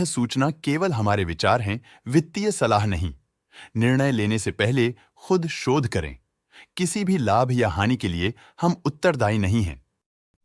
सूचना केवल हमारे विचार हैं, वित्तीय सलाह नहीं। निर्णय लेने से पहले खुद शोध करें। किसी भी लाभ या हानि के लिए हम उत्तरदायी नहीं हैं।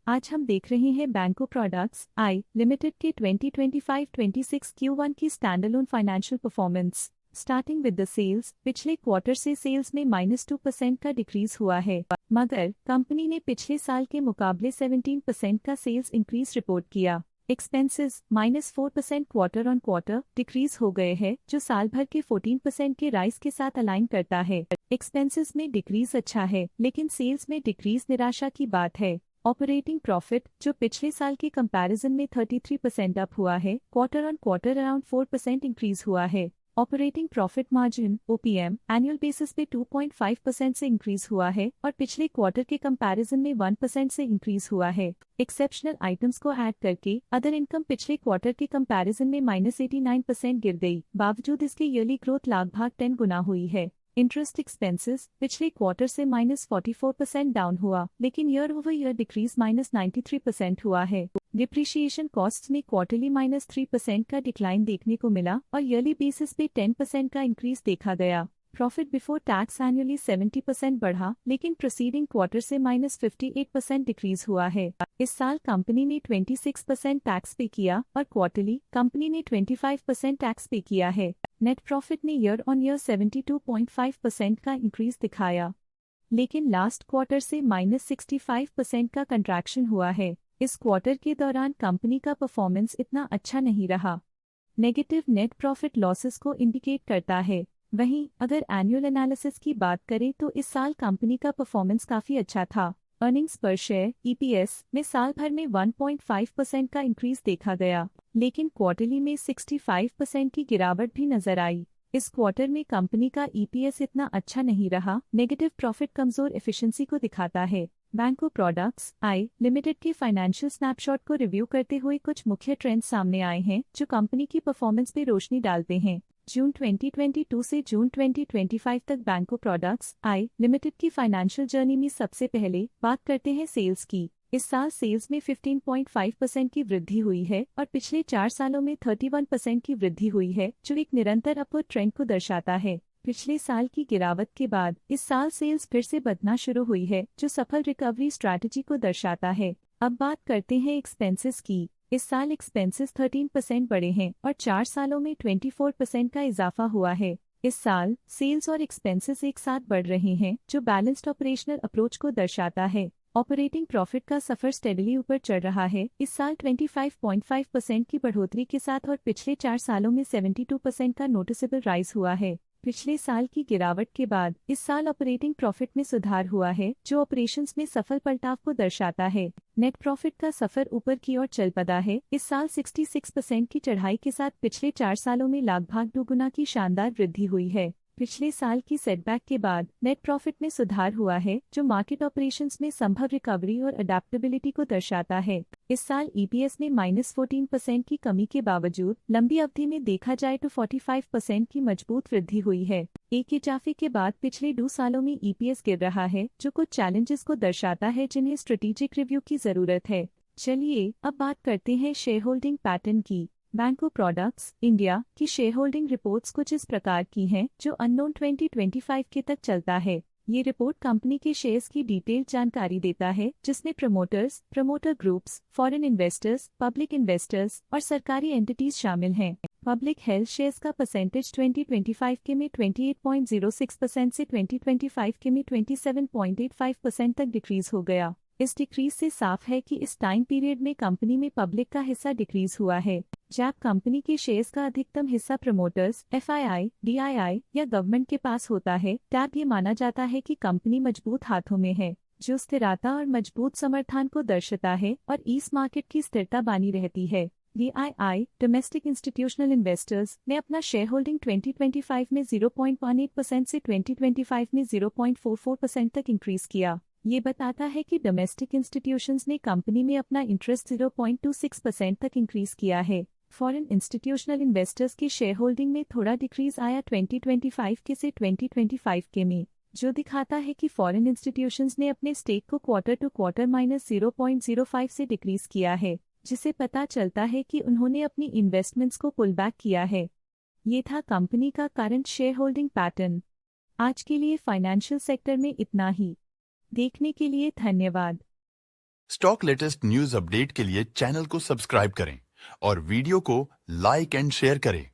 आज हम देख रहे हैं बैंको प्रोडक्ट्स आई लिमिटेड के 2025-26 Q1 की standalone financial performance. Starting with the sales, पिछले क्वार्टर से सेल्स में -2% का डिक्रीज हुआ है, मगर कंपनी ने पिछले साल के मुकाबले 17% का सेल्स इंक्रीज रिपोर्ट किया। Expenses -4% quarter on quarter decrease हो गए हैं, जो साल भर के 14% के राइज के साथ अलाइन करता है। एक्सपेंसेस में डिक्रीज अच्छा है, लेकिन सेल्स में डिक्रीज निराशा की बात है। ऑपरेटिंग प्रॉफिट, जो पिछले साल के कंपैरिजन में 33% अप हुआ है, quarter on quarter around 4% increase हुआ है। Operating profit margin OPM annual basis पे 2.5% से इंक्रीज हुआ है और पिछले क्वार्टर के कंपैरिजन में 1% से इंक्रीज हुआ है। एक्सेप्शनल आइटम्स को ऐड करके अदर इनकम पिछले क्वार्टर के कंपैरिजन में -89% गिर गई, बावजूद इसके ईयरली ग्रोथ लगभग 10 गुना हुई है। इंटरेस्ट एक्सपेंसेस पिछले क्वार्टर से -44% डाउन हुआ, लेकिन ईयर ओवर ईयर डिक्रीज -93% हुआ है। डिप्रिशिएशन कॉस्ट्स में क्वार्टरली -3% का डिक्लाइन देखने को मिला और ईयरली बेसिस पे 10% का इंक्रीज देखा गया। प्रॉफिट बिफोर टैक्स एनुअली 70% बढ़ा, लेकिन प्रोसीडिंग क्वार्टर से -58% डिक्रीज हुआ है। इस साल कंपनी ने 26% टैक्स पे किया और क्वार्टरली कंपनी ने 25% टैक्स पे किया है। नेट प्रॉफिट ने ईयर ऑन ईयर 72.5% का इंक्रीज दिखाया, लेकिन लास्ट क्वार्टर से -65% का कंट्रैक्शन हुआ है। इस क्वार्टर के दौरान कंपनी का परफॉर्मेंस इतना अच्छा नहीं रहा। नेगेटिव नेट प्रॉफिट लॉसेस को इंडिकेट करता है। वहीं अगर एनुअल एनालिसिस की बात करें तो इस साल कंपनी का परफॉर्मेंस काफी अच्छा था। अर्निंग्स पर शेयर EPS में साल भर में 1.5% का इंक्रीज देखा गया, लेकिन क्वार्टरली में 65% की गिरावट भी नजर आई। इस क्वार्टर में कंपनी का EPS इतना अच्छा नहीं रहा। नेगेटिव प्रॉफिट कमजोर एफिशिएंसी को दिखाता है। बैंको प्रोडक्ट्स आई लिमिटेड के फाइनेंशियल स्नैपशॉट को रिव्यू करते हुए कुछ मुख्य ट्रेंड्स सामने आए हैं जो कंपनी की परफॉर्मेंस पे रोशनी डालते हैं। जून 2022 से जून 2025 तक बैंको प्रोडक्ट्स आई लिमिटेड की फाइनेंशियल जर्नी में सबसे पहले बात करते हैं सेल्स की। इस साल सेल्स में 15.5% की वृद्धि हुई है और पिछले 4 सालों में 31% की वृद्धि हुई है, जो एक निरंतर अपवर्ड ट्रेंड को दर्शाता है। पिछले साल की गिरावट के बाद इस साल सेल्स फिर से बढ़ना शुरू हुई है, जो सफल रिकवरी स्ट्रैटेजी को दर्शाता है। अब बात करते हैं एक्सपेंसेस की। इस साल एक्सपेंसेस 13% बढ़े हैं और 4 सालों में 24% का इजाफा हुआ है। इस साल सेल्स और एक्सपेंसेस एक साथ बढ़ रहे हैं, जो बैलेंस्ड ऑपरेशनल अप्रोच को दर्शाता है। ऑपरेटिंग प्रॉफिट का सफर स्टेडली ऊपर चढ़ रहा है। इस साल 25.5% की बढ़ोतरी के साथ और पिछले 4 सालों में 72% का नोटिसेबल राइज हुआ है। पिछले साल की गिरावट के बाद इस साल ऑपरेटिंग प्रॉफिट में सुधार हुआ है, जो ऑपरेशंस में सफल पलटाव को दर्शाता है। नेट प्रॉफिट का सफर ऊपर की ओर चल पड़ा है। इस साल 66% की चढ़ाई के साथ पिछले 4 सालों में लगभग 2 गुना की शानदार वृद्धि हुई है। पिछले साल की सेटबैक के बाद नेट प्रॉफिट में सुधार हुआ है, जो मार्केट ऑपरेशंस में संभव रिकवरी और अडेप्टेबिलिटी को दर्शाता है। इस साल EPS में -14% की कमी के बावजूद लंबी अवधि में देखा जाए तो 45% की मजबूत वृद्धि हुई है। एक इजाफे के बाद पिछले 2 सालों में EPS गिर रहा है, जो कुछ चैलेंजेस को दर्शाता है जिन्हें स्ट्रेटेजिक रिव्यू की जरूरत है। चलिए अब बात करते हैं शेयर होल्डिंग पैटर्न की। बैंको प्रोडक्ट्स इंडिया की शेयर होल्डिंग रिपोर्ट्स कुछ इस प्रकार की हैं, जो अननोन 2025 के तक चलता है। ये रिपोर्ट कंपनी के शेयर्स की डिटेल्ड जानकारी देता है, जिसमें promoters, promoter groups, foreign investors, public investors और सरकारी एंटिटीज शामिल हैं। पब्लिक हेल्थ शेयर्स का परसेंटेज 2025 के में 28.06% से 2025 के में 27.85% तक डिक्रीज हो गया। इस डिक्रीज से साफ है कि इस टाइम पीरियड में कंपनी में पब्लिक का हिस्सा डिक्रीज हुआ है। जब कंपनी के शेयर्स का अधिकतम हिस्सा प्रमोटर्स, FII, DII या गवर्नमेंट के पास होता है, तब ये माना जाता है कि कंपनी मजबूत हाथों में है, जो स्थिरता और मजबूत समर्थन को दर्शाता है और इस मार्केट की स्थिरता बनी रहती है। DII डोमेस्टिक इंस्टीट्यूशनल इन्वेस्टर्स ने अपना शेयर होल्डिंग 2025 में 0.18% से 2025 में 0.44% तक इंक्रीज किया। ये बताता है कि डोमेस्टिक इंस्टीट्यूशंस ने कंपनी में अपना इंटरेस्ट 0.26% तक इंक्रीज किया है। फॉरेन इंस्टीट्यूशनल इन्वेस्टर्स की शेयर होल्डिंग में थोड़ा डिक्रीज आया 2025 के से 2025 के में, जो दिखाता है कि फॉरेन इंस्टीट्यूशंस ने अपने स्टेक को क्वार्टर टू क्वार्टर -0.05 से डिक्रीज किया है। जिसे पता चलता है कि उन्होंने अपनी इन्वेस्टमेंट्स को पुल बैक किया है। ये था कंपनी का करंट शेयर होल्डिंग पैटर्न। आज के लिए फाइनेंशियल सेक्टर में इतना ही। देखने के लिए धन्यवाद। स्टॉक लेटेस्ट न्यूज अपडेट के लिए चैनल को सब्सक्राइब करें और वीडियो को लाइक एंड शेयर करें।